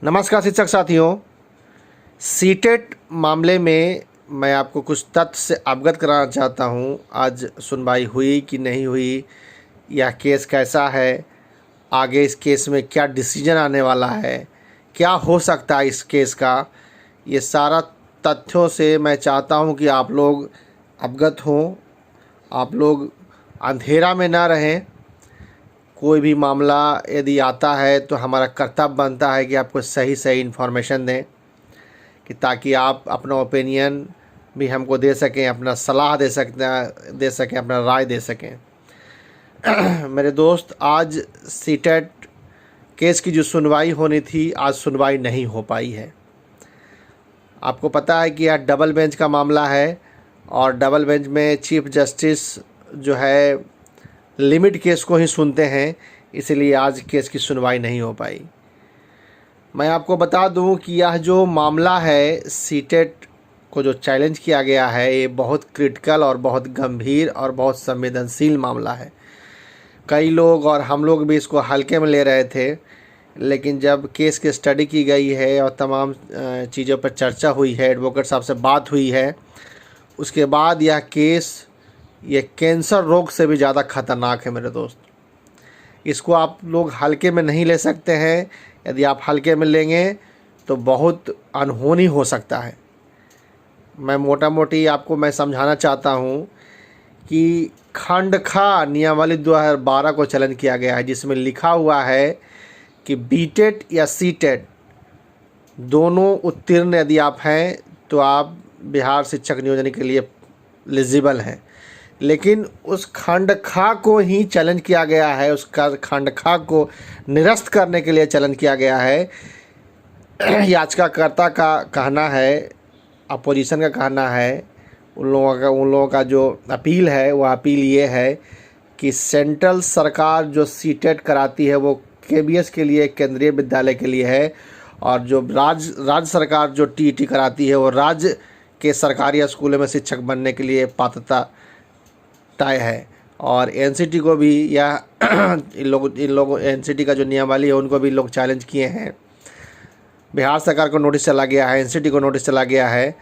नमस्कार शिक्षक साथियों, सीटेट मामले में मैं आपको कुछ तथ्य से अवगत कराना चाहता हूं। आज सुनवाई हुई कि नहीं हुई, यह केस कैसा है, आगे इस केस में क्या डिसीजन आने वाला है, क्या हो सकता है इस केस का, ये सारा तथ्यों से मैं चाहता हूं कि आप लोग अवगत हों, आप लोग अंधेरा में ना रहें। कोई भी मामला यदि आता है तो हमारा कर्तव्य बनता है कि आपको सही इन्फॉर्मेशन दें, कि ताकि आप अपना ओपिनियन भी हमको दे सकें, अपना सलाह दे सकें, अपना राय दे सकें। मेरे दोस्त, आज सीटेट केस की जो सुनवाई होनी थी, आज सुनवाई नहीं हो पाई है। आपको पता है कि यह डबल बेंच का मामला है और डबल बेंच में चीफ जस्टिस जो है लिमिट केस को ही सुनते हैं, इसलिए आज केस की सुनवाई नहीं हो पाई। मैं आपको बता दूं कि यह जो मामला है, सीटेट को जो चैलेंज किया गया है, ये बहुत क्रिटिकल और बहुत गंभीर और बहुत संवेदनशील मामला है। कई लोग और हम लोग भी इसको हल्के में ले रहे थे, लेकिन जब केस की स्टडी की गई है और तमाम चीज़ों पर चर्चा हुई है, एडवोकेट साहब से बात हुई है, उसके बाद यह केस ये कैंसर रोग से भी ज़्यादा ख़तरनाक है मेरे दोस्त। इसको आप लोग हल्के में नहीं ले सकते हैं। यदि आप हल्के में लेंगे तो बहुत अनहोनी हो सकता है। मैं मोटा मोटी आपको मैं समझाना चाहता हूँ कि खंड खा नियमावली 2012 को चलन किया गया है, जिसमें लिखा हुआ है कि बीटेट या सीटेट दोनों उत्तीर्ण यदि आप हैं तो आप बिहार शिक्षक नियोजन के लिए एलिजिबल हैं। लेकिन उस खंड खा को ही चैलेंज किया गया है, उसका खंड खा को निरस्त करने के लिए चैलेंज किया गया है। याचिकाकर्ता का कहना है, अपोजिशन का कहना है, उन लोगों का जो अपील है वो अपील ये है कि सेंट्रल सरकार जो सीटेट कराती है वो केबीएस के लिए, केंद्रीय विद्यालय के लिए है, और जो राज्य सरकार जो टीईटी कराती है वो राज्य के सरकारी स्कूलों में शिक्षक बनने के लिए पात्रता तय है। और एनसीटी को भी यह इन लोगों एनसीटी का जो नियमावली है उनको भी लोग चैलेंज किए हैं। बिहार सरकार को नोटिस चला गया है, एनसीटी को नोटिस चला गया है,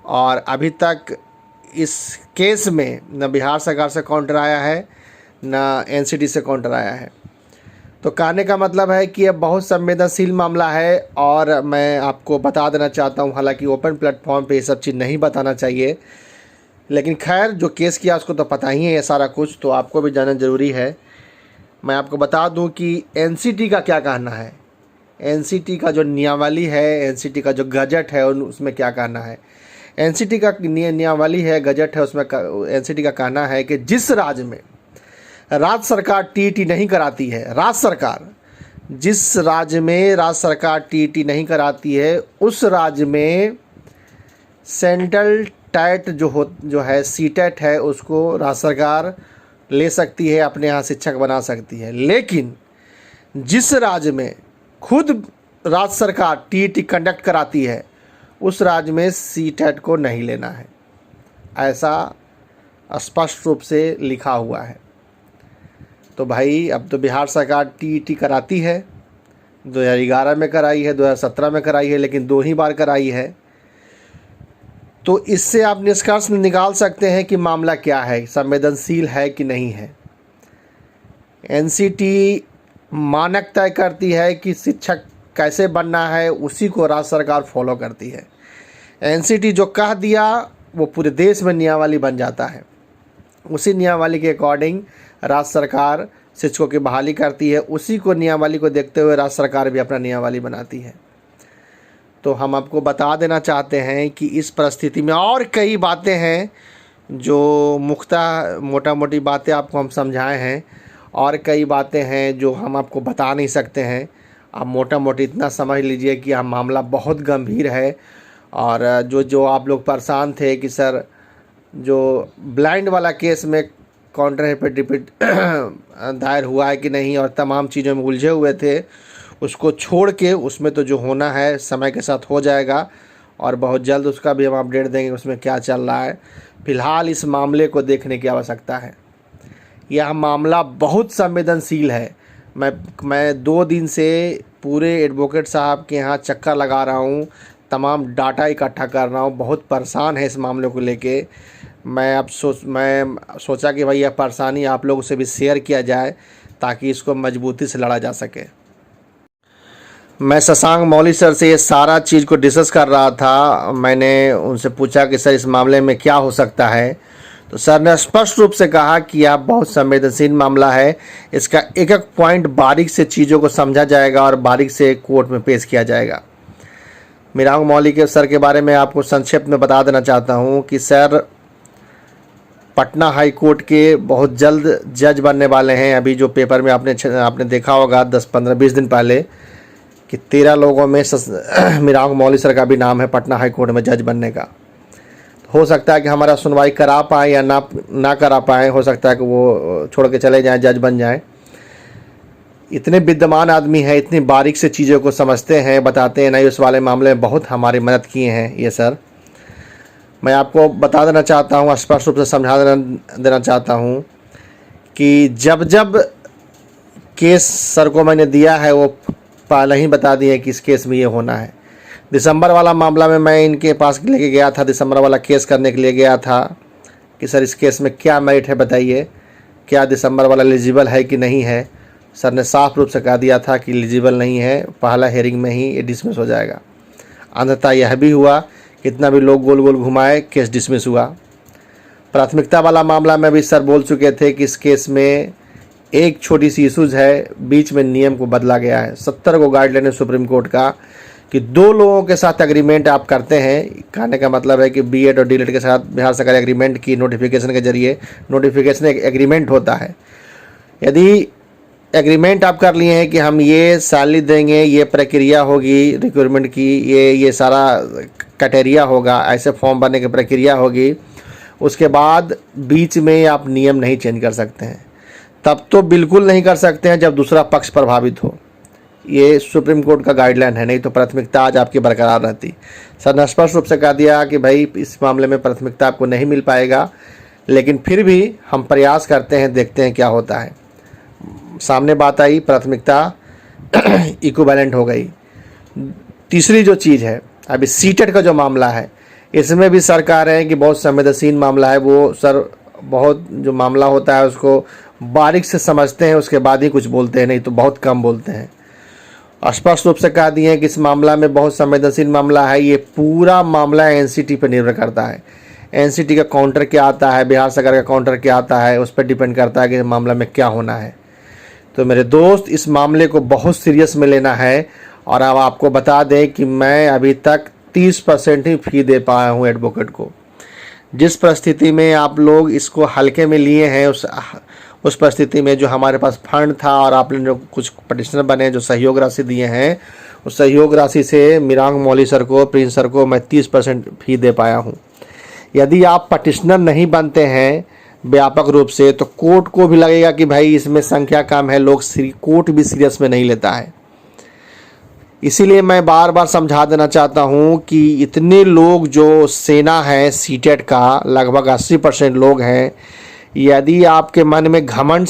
और अभी तक इस केस में न बिहार सरकार से काउंटर आया है न एनसीटी से काउंटर आया है। तो कहने का मतलब है कि यह बहुत संवेदनशील मामला है, और मैं आपको बता देना चाहता हूँ, हालांकि ओपन प्लेटफॉर्म पे ये सब चीज़ नहीं बताना चाहिए, लेकिन खैर जो केस किया उसको तो पता ही है ये सारा कुछ, तो आपको भी जानना ज़रूरी है। मैं आपको बता दूं कि एनसीटी का क्या कहना है, एनसीटी का जो नियमावली है, एनसीटी का जो गजट है उसमें क्या कहना है। एनसीटी का नियमावली है, गजट है, उसमें एनसीटी का कहना है कि जिस राज्य में राज्य सरकार टीईटी नहीं कराती है, राज्य सरकार जिस राज्य में राज्य सरकार टीईटी नहीं कराती है, उस राज्य में सेंट्रल टैट जो है सीटेट है, उसको राज्य सरकार ले सकती है, अपने यहाँ शिक्षक बना सकती है। लेकिन जिस राज्य में खुद राज्य सरकार टीईटी कंडक्ट कराती है, उस राज्य में सीटेट को नहीं लेना है, ऐसा स्पष्ट रूप से लिखा हुआ है। तो भाई अब तो बिहार सरकार टीईटी कराती है, 2011 में कराई है, 2017 में कराई है, लेकिन 2 ही बार कराई है। तो इससे आप निष्कर्ष निकाल सकते हैं कि मामला क्या है, संवेदनशील है कि नहीं है। एनसीटी मानक तय करती है कि शिक्षक कैसे बनना है, उसी को राज्य सरकार फॉलो करती है। एनसीटी जो कह दिया वो पूरे देश में नियमावली बन जाता है, उसी नियमावली के अकॉर्डिंग राज्य सरकार शिक्षकों की बहाली करती है, उसी को नियमावली को देखते हुए राज्य सरकार भी अपना नियमावली बनाती है। तो हम आपको बता देना चाहते हैं कि इस परिस्थिति में और कई बातें हैं जो मोटा मोटी बातें आपको हम समझाए हैं, और कई बातें हैं जो हम आपको बता नहीं सकते हैं। आप मोटा मोटी इतना समझ लीजिए कि यह मामला बहुत गंभीर है, और जो आप लोग परेशान थे कि सर जो ब्लाइंड वाला केस में काउंटर पे रिपीट दायर हुआ है कि नहीं, और तमाम चीज़ों में उलझे हुए थे, उसको छोड़ के उसमें तो जो होना है समय के साथ हो जाएगा, और बहुत जल्द उसका भी हम अपडेट देंगे उसमें क्या चल रहा है। फ़िलहाल इस मामले को देखने की आवश्यकता है। यह मामला बहुत संवेदनशील है। मैं 2 दिन से पूरे एडवोकेट साहब के यहाँ चक्कर लगा रहा हूँ, तमाम डाटा इकट्ठा कर रहा हूँ, बहुत परेशान है इस मामले को लेके। मैं सोचा कि भाई यह परेशानी आप लोगों से भी शेयर किया जाए ताकि इसको मजबूती से लड़ा जा सके। मैं शशांक मौली सर से ये सारा चीज़ को डिस्कस कर रहा था। मैंने उनसे पूछा कि सर इस मामले में क्या हो सकता है, तो सर ने स्पष्ट रूप से कहा कि यह बहुत संवेदनशील मामला है, इसका एक एक पॉइंट बारीक से चीज़ों को समझा जाएगा और बारीक से कोर्ट में पेश किया जाएगा। मिरांग मौली के सर के बारे में आपको संक्षेप में बता देना चाहता हूँ कि सर पटना हाई कोर्ट के बहुत जल्द जज बनने वाले हैं। अभी जो पेपर में आपने देखा होगा 10-15-20 दिन पहले कि 13 लोगों में मिरांग मौली सर का भी नाम है पटना हाई कोर्ट में जज बनने का। हो सकता है कि हमारा सुनवाई करा पाए या ना करा पाए, हो सकता है कि वो छोड़ के चले जाएं, जज बन जाएं। इतने विद्यमान आदमी हैं, इतनी बारीक से चीज़ों को समझते हैं, बताते हैं। नहीं, उस वाले मामले में बहुत हमारी मदद किए हैं ये सर। मैं आपको बता देना चाहता हूँ, स्पष्ट रूप से समझा देना चाहता हूँ कि जब केस सर को मैंने दिया है वो पहले ही बता दिए कि इस केस में ये होना है। दिसंबर वाला मामला में मैं इनके पास लेके गया था, दिसंबर वाला केस करने के लिए गया था कि सर इस केस में क्या मेरिट है बताइए, क्या दिसंबर वाला एलिजिबल है कि नहीं है। सर ने साफ रूप से कह दिया था कि एलिजिबल नहीं है, पहला हेयरिंग में ही ये डिसमिस हो जाएगा। अंततः यह भी हुआ, कितना भी लोग गोल गोल घुमाए, केस डिसमिस हुआ। प्राथमिकता वाला मामला में भी सर बोल चुके थे कि इस केस में एक छोटी सी इशूज़ है, बीच में नियम को बदला गया है। 70 को गाइडलाइन है सुप्रीम कोर्ट का कि 2 लोगों के साथ एग्रीमेंट आप करते हैं, कहने का मतलब है कि बीएड और डीएलएड के साथ बिहार सरकार एग्रीमेंट की नोटिफिकेशन के जरिए, नोटिफिकेशन एक एग्रीमेंट होता है। यदि एग्रीमेंट आप कर लिए हैं कि हम ये सैलरी देंगे, ये प्रक्रिया होगी रिक्रूटमेंट की, ये सारा क्राइटेरिया होगा, ऐसे फॉर्म भरने की प्रक्रिया होगी, उसके बाद बीच में आप नियम नहीं चेंज कर सकते हैं। तब तो बिल्कुल नहीं कर सकते हैं जब दूसरा पक्ष प्रभावित हो। ये सुप्रीम कोर्ट का गाइडलाइन है, नहीं तो प्राथमिकता आज आपकी बरकरार रहती। सर ने स्पष्ट रूप से कह दिया कि भाई इस मामले में प्राथमिकता आपको नहीं मिल पाएगा, लेकिन फिर भी हम प्रयास करते हैं, देखते हैं क्या होता है। सामने बात आई, प्राथमिकता इक्विवेलेंट हो गई। तीसरी जो चीज़ है, अभी सीटेट का जो मामला है, इसमें भी सर कह रहे हैं कि बहुत संवेदनशील मामला है। वो सर बहुत जो मामला होता है उसको बारीक से समझते हैं, उसके बाद ही कुछ बोलते हैं, नहीं तो बहुत कम बोलते हैं। स्पष्ट रूप से कह दिए कि इस मामला में बहुत संवेदनशील मामला है। ये पूरा मामला एनसीटी पर निर्भर करता है। एनसीटी का काउंटर क्या आता है, बिहार सरकार का काउंटर क्या आता है, उस पर डिपेंड करता है कि मामला में क्या होना है। तो मेरे दोस्त, इस मामले को बहुत सीरियस में लेना है। और अब आपको बता दें कि मैं अभी तक 30% ही फ़ी दे पाया हूँ एडवोकेट को। जिस परिस्थिति में आप लोग इसको हल्के में लिए हैं, उस परिस्थिति में जो हमारे पास फंड था और आपने जो कुछ पटिशनर बने जो सहयोग राशि दिए हैं, उस सहयोग राशि से मिरांग मौली सर को, प्रिंस सर को मैं 30% फ़ी दे पाया हूँ। यदि आप पटिशनर नहीं बनते हैं व्यापक रूप से, तो कोर्ट को भी लगेगा कि भाई इसमें संख्या कम है, कोर्ट भी सीरियस में नहीं लेता है। इसीलिए मैं बार बार समझा देना चाहता हूँ कि इतने लोग जो सेना है सीटेट का, लगभग 80% लोग हैं, यदि आपके मन में घमंड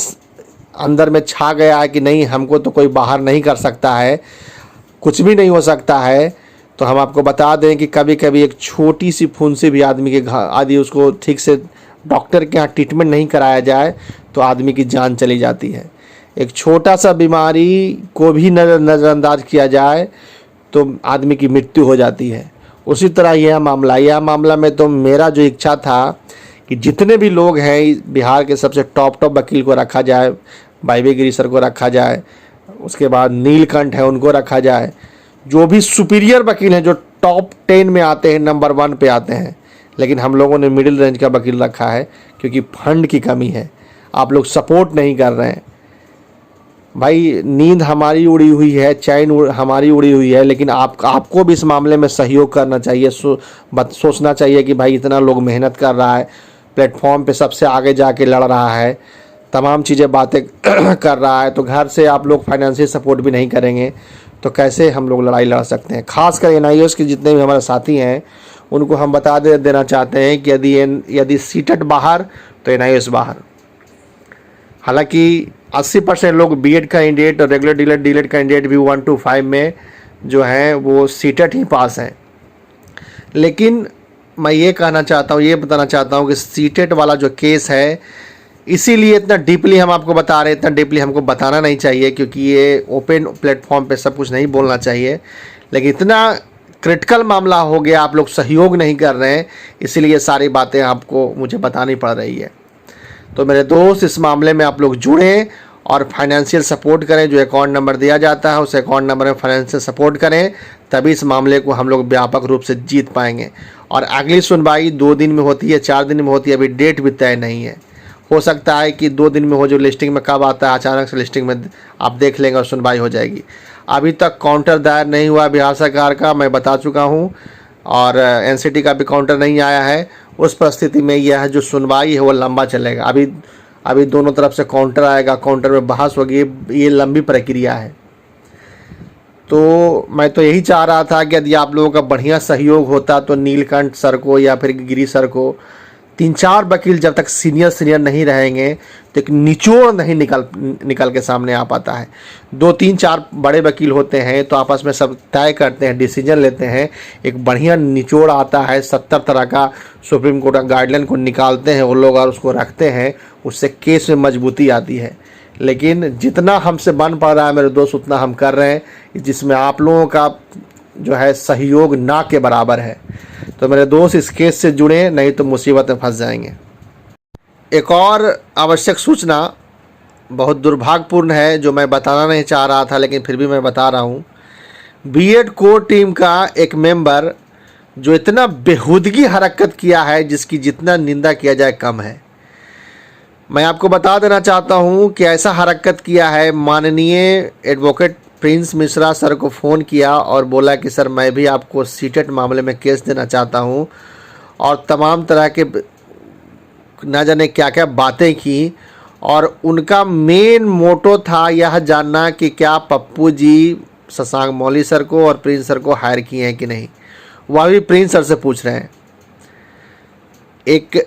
अंदर में छा गया है कि नहीं हमको तो कोई बाहर नहीं कर सकता है, कुछ भी नहीं हो सकता है, तो हम आपको बता दें कि कभी कभी एक छोटी सी फुंसी भी आदमी के आदि उसको ठीक से डॉक्टर के यहाँ ट्रीटमेंट नहीं कराया जाए तो आदमी की जान चली जाती है। एक छोटा सा बीमारी को भी नज़रअंदाज किया जाए तो आदमी की मृत्यु हो जाती है। उसी तरह यह मामला में तो मेरा जो इच्छा था कि जितने भी लोग हैं बिहार के सबसे टॉप वकील को रखा जाए, वाईवी गिरी सर को रखा जाए, उसके बाद नीलकंठ है उनको रखा जाए, जो भी सुपीरियर वकील हैं जो टॉप 10 में आते हैं, नंबर 1 पे आते हैं। लेकिन हम लोगों ने मिडिल रेंज का वकील रखा है क्योंकि फंड की कमी है, आप लोग सपोर्ट नहीं कर रहे हैं। भाई नींद हमारी उड़ी हुई है, चैन हमारी उड़ी हुई है, लेकिन आपको भी इस मामले में सहयोग करना चाहिए। सोचना चाहिए कि भाई इतना लोग मेहनत कर रहा है, प्लेटफॉर्म पे सबसे आगे जाके लड़ रहा है, तमाम चीज़ें बातें कर रहा है, तो घर से आप लोग फाइनेंशियल सपोर्ट भी नहीं करेंगे तो कैसे हम लोग लड़ाई लड़ सकते हैं। खासकर NIOS के जितने भी हमारे साथी हैं उनको हम बता देना चाहते हैं कि यदि सीटेट बाहर तो NIOS बाहर। हालांकि 80% लोग बीएड कैंडिडेट और रेगुलर डीलेड कैंडिडेट भी 1 to 5 में जो हैं वो सीटेट ही पास हैं, लेकिन मैं ये कहना चाहता हूँ, ये बताना चाहता हूँ कि सीटेट वाला जो केस है, इसीलिए इतना डीपली हम आपको बता रहे हैं। इतना डीपली हमको बताना नहीं चाहिए क्योंकि ये ओपन प्लेटफॉर्म पे सब कुछ नहीं बोलना चाहिए, लेकिन इतना क्रिटिकल मामला हो गया, आप लोग सहयोग नहीं कर रहे हैं, इसीलिए सारी बातें आपको मुझे बतानी पड़ रही है। तो मेरे दोस्त, इस मामले में आप लोग जुड़ें और फाइनेंशियल सपोर्ट करें। जो अकाउंट नंबर दिया जाता है उस अकाउंट नंबर में फाइनेंशियल सपोर्ट करें, तभी इस मामले को हम लोग व्यापक रूप से जीत पाएंगे। और अगली सुनवाई 2 दिन में होती है, 4 दिन में होती है, अभी डेट भी तय नहीं है। हो सकता है कि 2 दिन में हो, जो लिस्टिंग में कब आता है, अचानक से लिस्टिंग में आप देख लेंगे और सुनवाई हो जाएगी। अभी तक काउंटर दायर नहीं हुआ बिहार सरकार का, मैं बता चुका हूँ, और NCT का भी काउंटर नहीं आया है। उस परिस्थिति में यह जो सुनवाई है वो लंबा चलेगा। अभी दोनों तरफ से काउंटर आएगा, काउंटर में बहस होगी, ये लंबी प्रक्रिया है। तो मैं तो यही चाह रहा था कि यदि आप लोगों का बढ़िया सहयोग होता तो नीलकंठ सर को या फिर गिरी सर को, 3-4 वकील जब तक सीनियर नहीं रहेंगे तो एक निचोड़ नहीं निकल के सामने आ पाता है। 2-3-4 बड़े वकील होते हैं तो आपस में सब तय करते हैं, डिसीजन लेते हैं, एक बढ़िया निचोड़ आता है, 70 तरह का सुप्रीम कोर्ट का गाइडलाइन को निकालते हैं वो लोग और उसको रखते हैं, उससे केस में मजबूती आती है। लेकिन जितना हमसे बन पा रहा है मेरे दोस्त, उतना हम कर रहे हैं, जिसमें आप लोगों का जो है सहयोग ना के बराबर है। तो मेरे दोस्त, इस केस से जुड़े, नहीं तो मुसीबत में फंस जाएंगे। एक और आवश्यक सूचना बहुत दुर्भाग्यपूर्ण है, जो मैं बताना नहीं चाह रहा था लेकिन फिर भी मैं बता रहा हूँ। बीएड कोर टीम का एक मेंबर जो इतना बेहूदगी हरकत किया है, जिसकी जितना निंदा किया जाए कम है। मैं आपको बता देना चाहता हूँ कि ऐसा हरकत किया है, माननीय एडवोकेट प्रिंस मिश्रा सर को फ़ोन किया और बोला कि सर मैं भी आपको सीटेट मामले में केस देना चाहता हूँ, और तमाम तरह के ना जाने क्या क्या बातें की। और उनका मेन मोटो था यह जानना कि क्या पप्पू जी शशांक मौली सर को और प्रिंस सर को हायर किए हैं कि नहीं। वह भी प्रिंस सर से पूछ रहे हैं। एक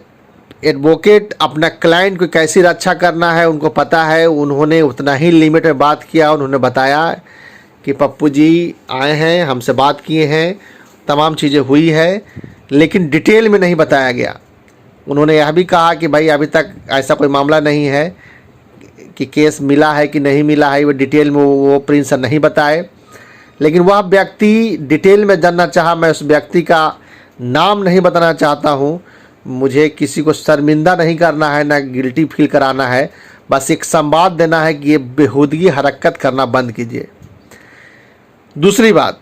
एडवोकेट अपना क्लाइंट को कैसी रक्षा करना है उनको पता है, उन्होंने उतना ही लिमिट में बात किया। उन्होंने बताया कि पप्पू जी आए हैं, हमसे बात किए हैं, तमाम चीज़ें हुई है, लेकिन डिटेल में नहीं बताया गया। उन्होंने यह भी कहा कि भाई अभी तक ऐसा कोई मामला नहीं है कि केस मिला है कि नहीं मिला है, वो डिटेल में वो प्रिंस सर नहीं बताए। लेकिन वह व्यक्ति डिटेल में जानना चाहा। मैं उस व्यक्ति का नाम नहीं बताना चाहता हूँ, मुझे किसी को शर्मिंदा नहीं करना है, ना गिल्टी फील कराना है, बस एक संवाद देना है कि ये बेहूदगी हरकत करना बंद कीजिए। दूसरी बात,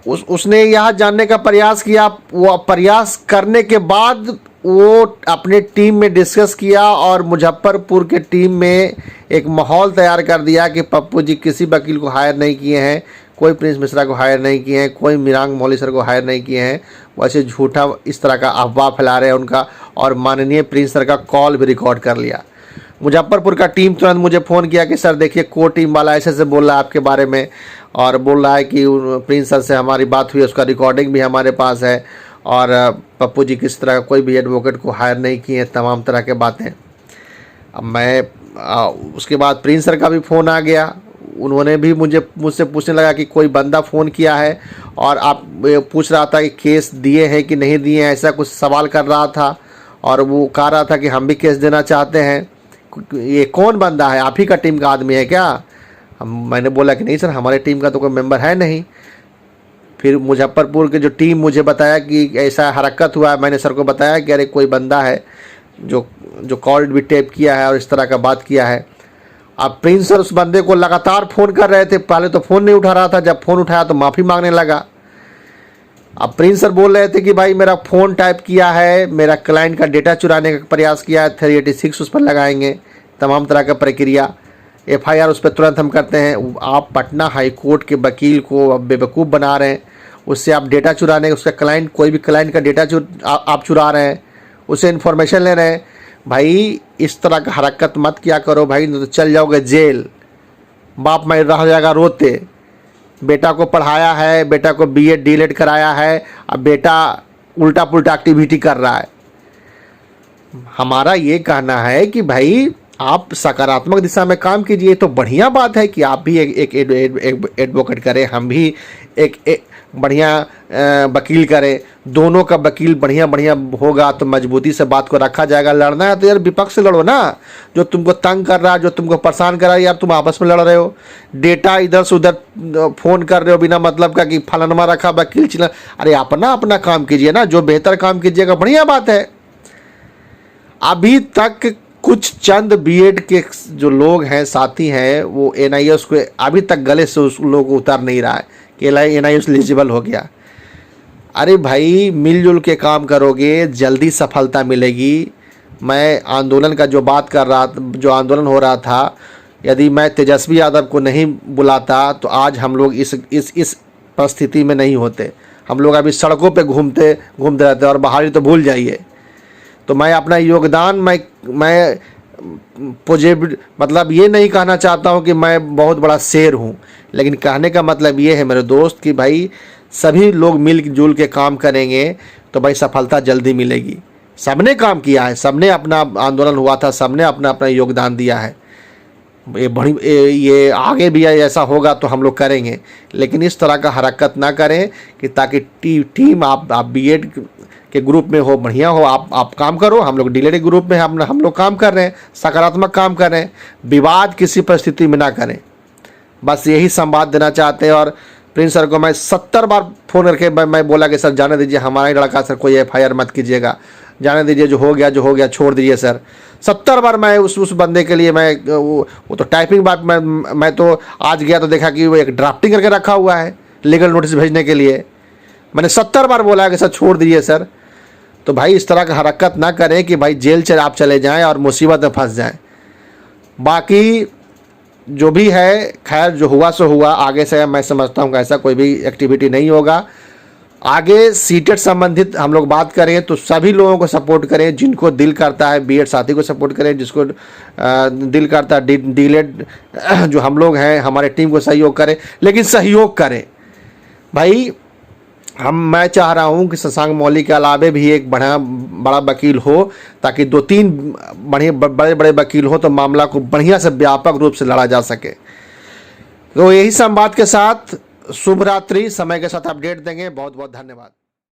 उसने यह जानने का प्रयास किया, वो प्रयास करने के बाद वो अपने टीम में डिस्कस किया और मुजफ्फरपुर के टीम में एक माहौल तैयार कर दिया कि पप्पू जी किसी वकील को हायर नहीं किए हैं, कोई प्रिंस मिश्रा को हायर नहीं किए हैं, कोई मिरांग मौली सर को हायर नहीं किए हैं। वैसे झूठा इस तरह का अफवाह फैला रहे हैं उनका, और माननीय प्रिंस सर का कॉल भी रिकॉर्ड कर लिया। मुजफ्फरपुर का टीम तुरंत मुझे फ़ोन किया कि सर देखिए कोर टीम वाला ऐसे ऐसे बोल रहा है आपके बारे में, और बोल रहा है कि प्रिंस सर से हमारी बात हुई, उसका रिकॉर्डिंग भी हमारे पास है, और पप्पू जी किस तरह का कोई भी एडवोकेट को हायर नहीं किए, तमाम तरह के बातें। अब मैं उसके बाद प्रिंस सर का भी फ़ोन आ गया। उन्होंने भी मुझसे पूछने लगा कि कोई बंदा फ़ोन किया है और आप पूछ रहा था कि केस दिए हैं कि नहीं दिए हैं, ऐसा कुछ सवाल कर रहा था, और वो कह रहा था कि हम भी केस देना चाहते हैं। ये कौन बंदा है, आप ही का टीम का आदमी है क्या? मैंने बोला कि नहीं सर, हमारे टीम का तो कोई मेंबर है नहीं। फिर मुजफ्फरपुर के जो टीम मुझे बताया कि ऐसा हरकत हुआ है। मैंने सर को बताया कि अरे कोई बंदा है जो कॉल भी टेप किया है और इस तरह का बात किया है। अब प्रिंस सर उस बंदे को लगातार फ़ोन कर रहे थे। पहले तो फ़ोन नहीं उठा रहा था, जब फ़ोन उठाया तो माफ़ी मांगने लगा। अब प्रिंस सर बोल रहे थे कि भाई मेरा फ़ोन टाइप किया है, मेरा क्लाइंट का डेटा चुराने का प्रयास किया है, 386 उस पर लगाएंगे, तमाम तरह का प्रक्रिया, FIR उस पर तुरंत हम करते हैं। आप पटना हाई कोर्ट के वकील को बेवकूफ़ बना रहे हैं, उससे आप डेटा चुराने, उसका क्लाइंट, कोई भी क्लाइंट का डेटा आप चुरा रहे हैं, उससे इन्फॉर्मेशन ले रहे हैं। भाई इस तरह का हरकत मत किया करो भाई, नहीं तो चल जाओगे जेल, बाप मैं रह जाएगा रोते। बेटा को पढ़ाया है, बेटा को बीएड डीएलएड कराया है, अब बेटा उल्टा पुल्टा एक्टिविटी कर रहा है। हमारा ये कहना है कि भाई आप सकारात्मक दिशा में काम कीजिए। तो बढ़िया बात है कि आप भी एक एडवोकेट करें, हम भी एक बढ़िया वकील करें। दोनों का वकील बढ़िया बढ़िया होगा तो मजबूती से बात को रखा जाएगा। लड़ना है तो यार विपक्ष से लड़ो ना, जो तुमको तंग कर रहा है, जो तुमको परेशान कर रहा है, यार तुम आपस में लड़ रहे हो। डेटा इधर से उधर फ़ोन कर रहे हो बिना मतलब का कि फलानमा रखा वकील चिल्ला। अरे अपना अपना काम कीजिए ना, जो बेहतर काम कीजिएगा बढ़िया बात है। अभी तक कुछ चंद बीएड के जो लोग हैं, साथी हैं, वो एनआईएस को अभी तक गले से उस लोग को उतर नहीं रहा है कि एनआईएस एलिजिबल हो गया। अरे भाई मिलजुल के काम करोगे जल्दी सफलता मिलेगी। मैं आंदोलन का जो बात कर रहा, जो आंदोलन हो रहा था, यदि मैं तेजस्वी यादव को नहीं बुलाता तो आज हम लोग इस परिस्थिति में नहीं होते। हम लोग अभी सड़कों पे घूमते रहते और बाहरी तो भूल जाइए। तो मैं अपना योगदान मैं मतलब ये नहीं कहना चाहता हूँ कि मैं बहुत बड़ा शेर हूँ, लेकिन कहने का मतलब ये है मेरे दोस्त कि भाई सभी लोग मिलजुल के काम करेंगे तो भाई सफलता जल्दी मिलेगी। सबने काम किया है, सबने अपना आंदोलन हुआ था, सबने अपना अपना योगदान दिया है। ये आगे भी ऐसा होगा तो हम लोग करेंगे, लेकिन इस तरह का हरकत ना करें कि ताकि टीम आप बीएड के ग्रुप में हो, बढ़िया हो, आप काम करो। हम लोग डीएलएड ग्रुप में हम लोग काम कर रहे हैं, सकारात्मक काम कर रहे हैं। विवाद किसी परिस्थिति में ना करें, बस यही संवाद देना चाहते हैं। और प्रिंस सर को मैं 70 बार फ़ोन करके मैं बोला कि सर जाने दीजिए, हमारा ही लड़का, सर कोई एफआईआर मत कीजिएगा, जाने दीजिए, जो हो गया छोड़ दीजिए सर। 70 बार मैं उस बंदे के लिए मैं वो तो टाइपिंग बात मैं तो आज गया तो देखा कि वो एक ड्राफ्टिंग करके रखा हुआ है लीगल नोटिस भेजने के लिए। मैंने 70 बार बोला कि सर छोड़ दीजिए सर। तो भाई इस तरह का हरकत ना करें कि भाई जेल आप चले जाएं और मुसीबत में फंस जाएं। बाकी जो भी है खैर, जो हुआ सो हुआ। आगे से मैं समझता हूँ कि ऐसा कोई भी एक्टिविटी नहीं होगा। आगे सीटेट संबंधित हम लोग बात करें तो सभी लोगों को सपोर्ट करें, जिनको दिल करता है बीएड साथी को सपोर्ट करें, जिसको दिल करता है डीएलएड जो हम लोग हैं हमारे टीम को सहयोग करें, लेकिन सहयोग करें भाई। मैं चाह रहा हूं कि शशांक मौली के अलावे भी एक बड़ा वकील हो, ताकि 2-3 बड़े वकील हो तो मामला को बढ़िया से व्यापक रूप से लड़ा जा सके। तो यही संवाद के साथ शुभ रात्रि। समय के साथ अपडेट देंगे। बहुत बहुत धन्यवाद।